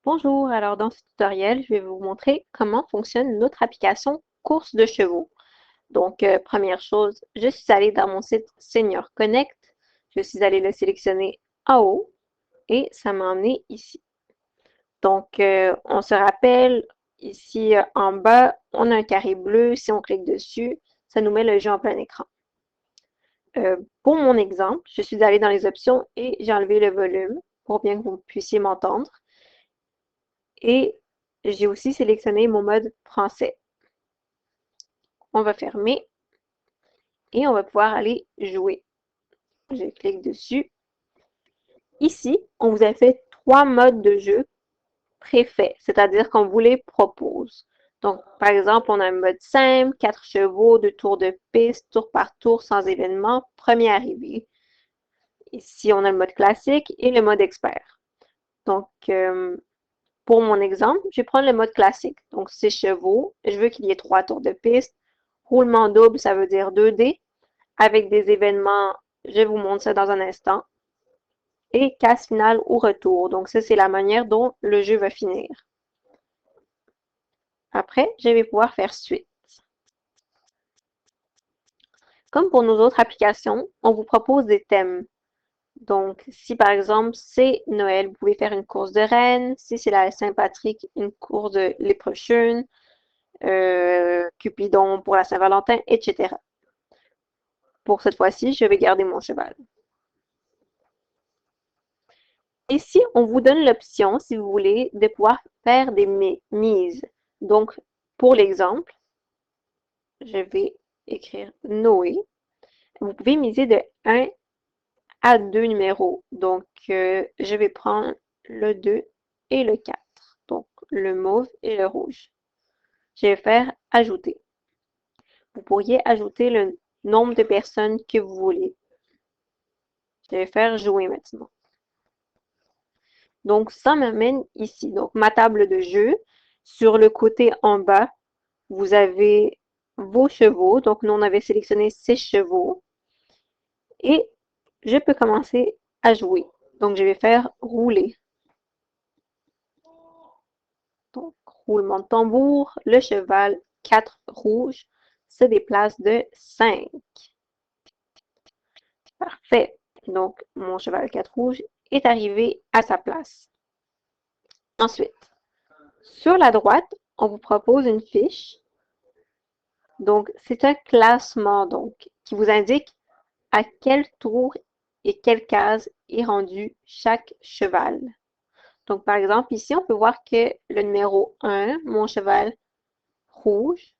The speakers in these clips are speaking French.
Bonjour, alors dans ce tutoriel, je vais vous montrer comment fonctionne notre application course de chevaux. Donc, première chose, je suis allée dans mon site Senior Connect, je suis allée le sélectionner en haut et ça m'a emmené ici. Donc, on se rappelle, ici en bas, on a un carré bleu, si on clique dessus, ça nous met le jeu en plein écran. Pour mon exemple, je suis allée dans les options et j'ai enlevé le volume pour bien que vous puissiez m'entendre. Et j'ai aussi sélectionné mon mode français. On va fermer et on va pouvoir aller jouer. Je clique dessus. Ici, on vous a fait trois modes de jeu préfaits, c'est-à-dire qu'on vous les propose. Donc, par exemple, on a un mode simple, 4 chevaux, 2 tours de piste, tour par tour, sans événement, premier arrivé. Ici, on a le mode classique et le mode expert. Donc, pour mon exemple, je vais prendre le mode classique. Donc, 6 chevaux. Je veux qu'il y ait 3 tours de piste. Roulement double, ça veut dire 2D. Avec des événements, je vous montre ça dans un instant. Et casse finale ou retour. Donc, ça, c'est la manière dont le jeu va finir. Après, je vais pouvoir faire suite. Comme pour nos autres applications, on vous propose des thèmes. Donc, si par exemple c'est Noël, vous pouvez faire une course de reine. Si c'est la Saint-Patrick, une course de léprechaune. Cupidon pour la Saint-Valentin, etc. Pour cette fois-ci, je vais garder mon cheval. Ici, on vous donne l'option, si vous voulez, de pouvoir faire des mises. Donc, pour l'exemple, je vais écrire Noé. Vous pouvez miser de 1 à 2 numéros. Donc, je vais prendre le 2 et le 4. Donc, le mauve et le rouge. Je vais faire ajouter. Vous pourriez ajouter le nombre de personnes que vous voulez. Je vais faire jouer maintenant. Donc, ça m'amène ici. Donc, ma table de jeu. Sur le côté en bas, vous avez vos chevaux. Donc, nous, on avait sélectionné 6 chevaux. Et je peux commencer à jouer. Donc, je vais faire rouler. Donc, roulement de tambour. Le cheval 4 rouge se déplace de 5. Parfait. Donc, mon cheval 4 rouge est arrivé à sa place. Ensuite, sur la droite, on vous propose une fiche. Donc, c'est un classement donc, qui vous indique à quel tour et quelle case est rendu chaque cheval. Donc, par exemple, ici, on peut voir que le numéro 1, mon cheval rouge,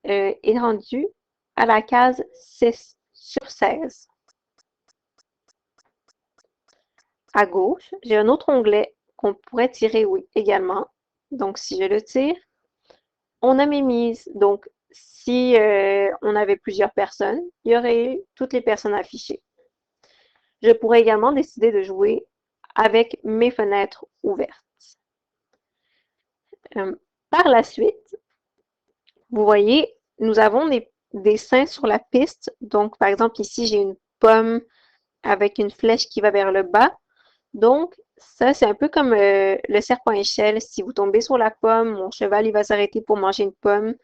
est rendu à la case 6 sur 16. À gauche, j'ai un autre onglet qu'on pourrait tirer oui, également. Donc, si je le tire, on a mes mises. Donc, si on avait plusieurs personnes, il y aurait toutes les personnes affichées. Je pourrais également décider de jouer avec mes fenêtres ouvertes. Par la suite, vous voyez, nous avons des dessins sur la piste. Donc, par exemple, ici, j'ai une pomme avec une flèche qui va vers le bas. Donc, ça, c'est un peu comme le serpent échelle. Si vous tombez sur la pomme, mon cheval, il va s'arrêter pour manger une pomme.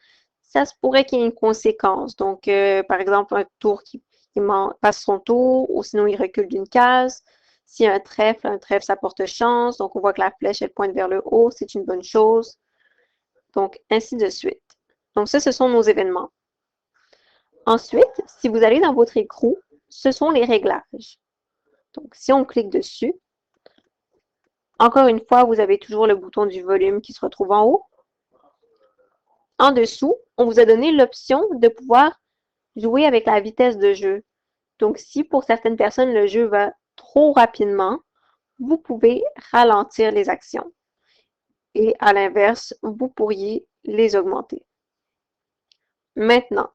Ça se pourrait qu'il y ait une conséquence. Donc, par exemple, un tour qui passe son tour, ou sinon il recule d'une case. S'il y a un trèfle, ça porte chance. Donc, on voit que la flèche, elle pointe vers le haut, c'est une bonne chose. Donc, ainsi de suite. Donc, ça, ce sont nos événements. Ensuite, si vous allez dans votre écrou, ce sont les réglages. Donc, si on clique dessus, encore une fois, vous avez toujours le bouton du volume qui se retrouve en haut. En dessous, on vous a donné l'option de pouvoir jouer avec la vitesse de jeu. Donc, si pour certaines personnes, le jeu va trop rapidement, vous pouvez ralentir les actions. Et à l'inverse, vous pourriez les augmenter. Maintenant,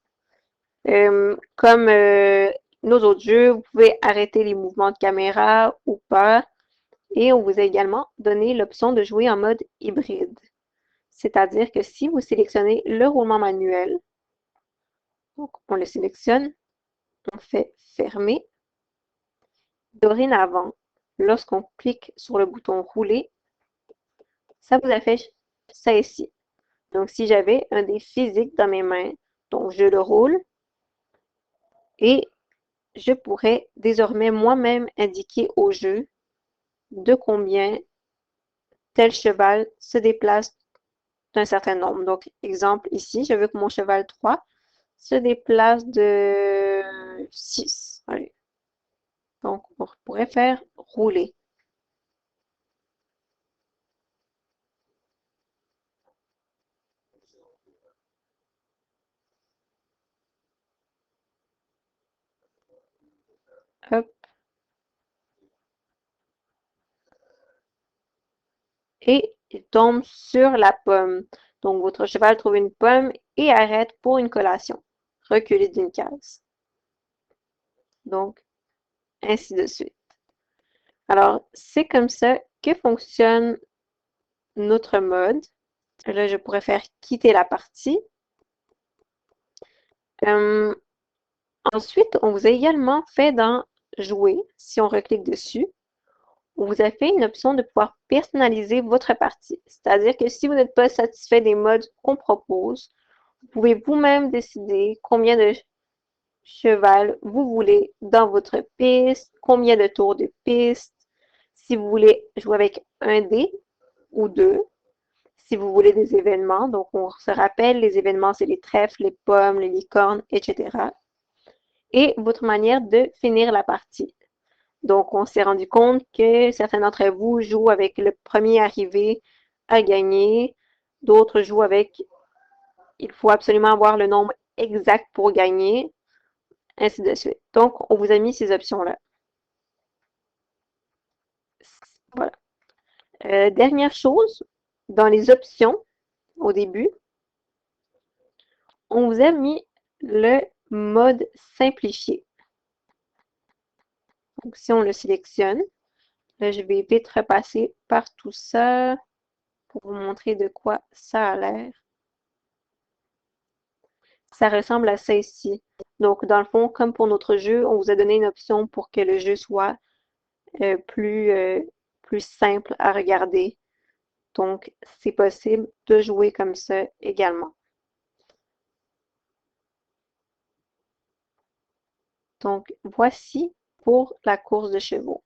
comme nos autres jeux, vous pouvez arrêter les mouvements de caméra ou pas. Et on vous a également donné l'option de jouer en mode hybride. C'est-à-dire que si vous sélectionnez le roulement manuel, donc on le sélectionne, on fait fermer. Dorénavant, lorsqu'on clique sur le bouton rouler, Ça vous a fait ça ici. Donc, si j'avais un dé physique dans mes mains, donc je le roule et je pourrais désormais moi-même indiquer au jeu de combien tel cheval se déplace d'un certain nombre. Donc, exemple ici, je veux que mon cheval 3 se déplace de 6. Allez. Donc, on pourrait faire rouler. Hop. Et il tombe sur la pomme. Donc, votre cheval trouve une pomme et arrête pour une collation. Reculez d'une case. Donc, ainsi de suite. Alors, c'est comme ça que fonctionne notre mode. Là, je pourrais faire quitter la partie. Euh, Ensuite, on vous a également fait dans Jouer, si on reclique dessus, on vous a fait une option de pouvoir personnaliser votre partie. C'est-à-dire que si vous n'êtes pas satisfait des modes qu'on propose, vous pouvez vous-même décider combien de cheval vous voulez dans votre piste, combien de tours de piste, si vous voulez jouer avec un dé ou deux, si vous voulez des événements. Donc, on se rappelle, les événements, c'est les trèfles, les pommes, les licornes, etc. Et votre manière de finir la partie. Donc, on s'est rendu compte que certains d'entre vous jouent avec le premier arrivé à gagner, d'autres jouent avec il faut absolument avoir le nombre exact pour gagner, ainsi de suite. Donc, on vous a mis ces options-là. Voilà. Dernière chose, dans les options, au début, on vous a mis le mode simplifié. Donc, si on le sélectionne, là, je vais vite repasser par tout ça pour vous montrer de quoi ça a l'air. Ça ressemble à ça ici. Donc, dans le fond, comme pour notre jeu, on vous a donné une option pour que le jeu soit euh, plus, euh, plus simple à regarder. Donc, c'est possible de jouer comme ça également. Donc, voici pour la course de chevaux.